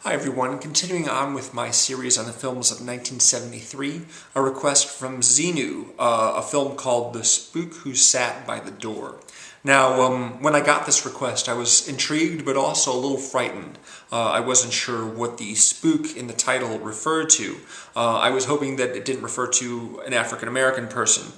Hi everyone, continuing on with my series on the films of 1973, a request from Xenu, a film called The Spook Who Sat by the Door. Now, when I got this request, I was intrigued but also a little frightened. I wasn't sure what the spook in the title referred to. I was hoping that it didn't refer to an African-American person.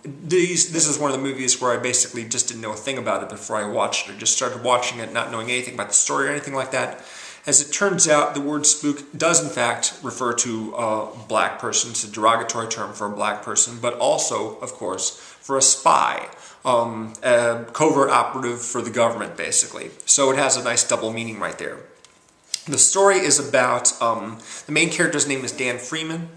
This is one of the movies where I basically just didn't know a thing about it before I watched it. I just started watching it not knowing anything about the story or anything like that. As it turns out, the word spook does in fact refer to a black person. It's a derogatory term for a black person, but also, of course, for a spy, a covert operative for the government, basically. So it has a nice double meaning right there. The story is about, the main character's name is Dan Freeman.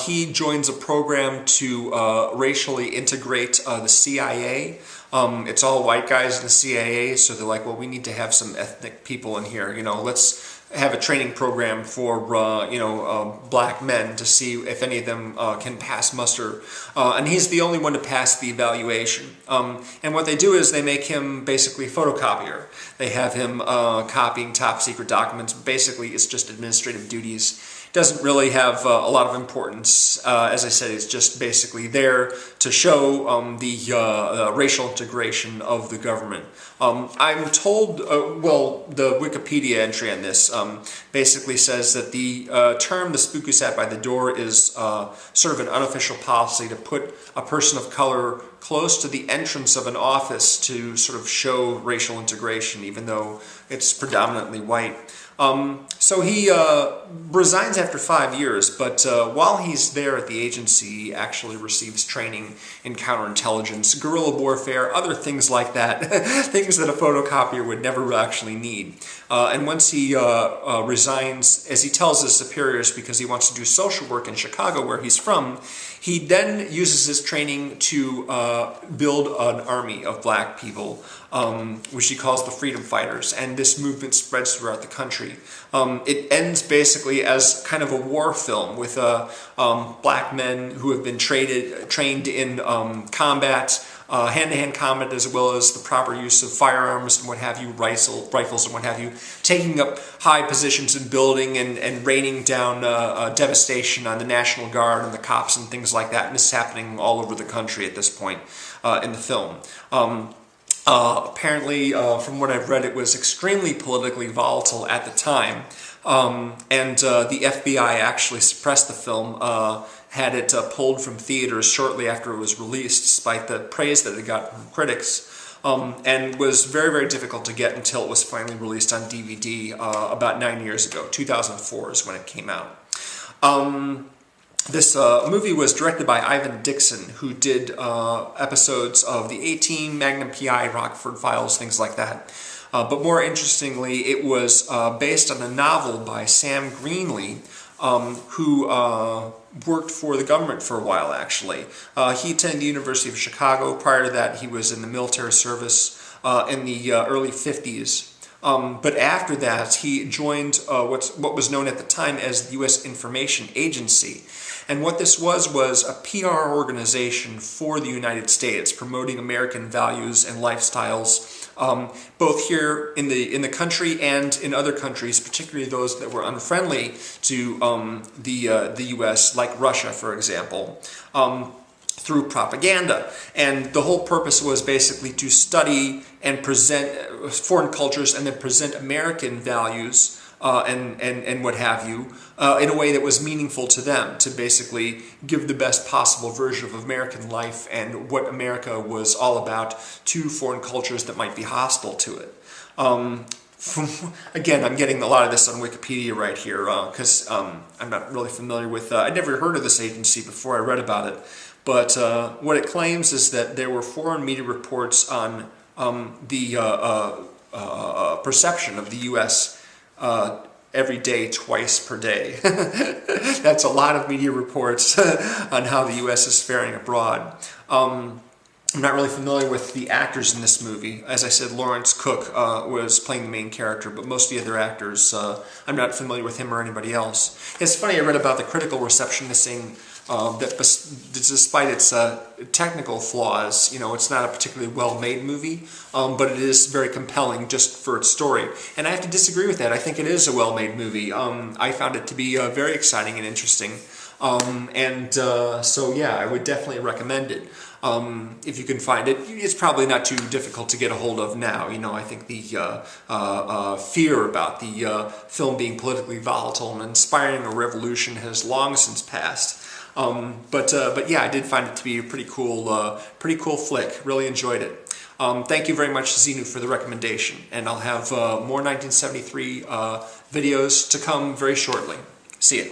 He joins a program to racially integrate the CIA. It's all white guys in the CIA, so they're like, well, we need to have some ethnic people in here. You know, let's have a training program for, black men to see if any of them can pass muster. And he's the only one to pass the evaluation. And what they do is they make him basically a photocopier. They have him copying top secret documents. Basically, it's just administrative duties. Doesn't really have a lot of importance. As I said, it's just basically there to show the racial integration of the government. I'm told, the Wikipedia entry on this basically says that the term "the spook who sat by the door" is sort of an unofficial policy to put a person of color close to the entrance of an office to sort of show racial integration, even though it's predominantly white. So he resigns after 5 years, but while he's there at the agency, he actually receives training in counterintelligence, guerrilla warfare, other things like that, things that a photocopier would never actually need. And once he resigns, as he tells his superiors, because he wants to do social work in Chicago, where he's from, he then uses his training to build an army of black people, which he calls the Freedom Fighters, and this movement spreads throughout the country. It ends basically as kind of a war film with black men who have been trained in combat, hand-to-hand combat, as well as the proper use of firearms and what have you, rifles and what have you, taking up high positions in building and raining down devastation on the National Guard and the cops and things like that. And this is happening all over the country at this point in the film. Apparently, from what I've read, it was extremely politically volatile at the time, and the FBI actually suppressed the film, had it pulled from theaters shortly after it was released, despite the praise that it got from critics, and was very, very difficult to get until it was finally released on DVD about 9 years ago. 2004 is when it came out. This movie was directed by Ivan Dixon, who did episodes of The A-Team, Magnum P.I., Rockford Files, things like that. But more interestingly, it was based on a novel by Sam Greenlee, who worked for the government for a while, actually. He attended the University of Chicago. Prior to that, he was in the military service in the early 50s. But after that, he joined what was known at the time as the U.S. Information Agency. And what this was a PR organization for the United States, promoting American values and lifestyles, both here in the country and in other countries, particularly those that were unfriendly to the U.S., like Russia, for example. Through propaganda. And the whole purpose was basically to study and present foreign cultures and then present American values and what have you in a way that was meaningful to them, to basically give the best possible version of American life and what America was all about to foreign cultures that might be hostile to it. Again, I'm getting a lot of this on Wikipedia right here because I'm not really familiar with, I'd never heard of this agency before I read about it. But what it claims is that there were foreign media reports on the perception of the U.S. Every day, twice per day. That's a lot of media reports on how the U.S. is faring abroad. I'm not really familiar with the actors in this movie. As I said, Lawrence Cook was playing the main character, but most of the other actors, I'm not familiar with him or anybody else. It's funny, I read about the critical reception missing that despite its technical flaws, it's not a particularly well-made movie, but it is very compelling just for its story. And I have to disagree with that. I think it is a well-made movie. I found it to be very exciting and interesting. So yeah, I would definitely recommend it. If you can find it. It's probably not too difficult to get a hold of now. I think the fear about the film being politically volatile and inspiring a revolution has long since passed. But yeah, I did find it to be a pretty cool flick. Really enjoyed it. Thank you very much, Xenu, for the recommendation, and I'll have more 1973 videos to come very shortly. See ya.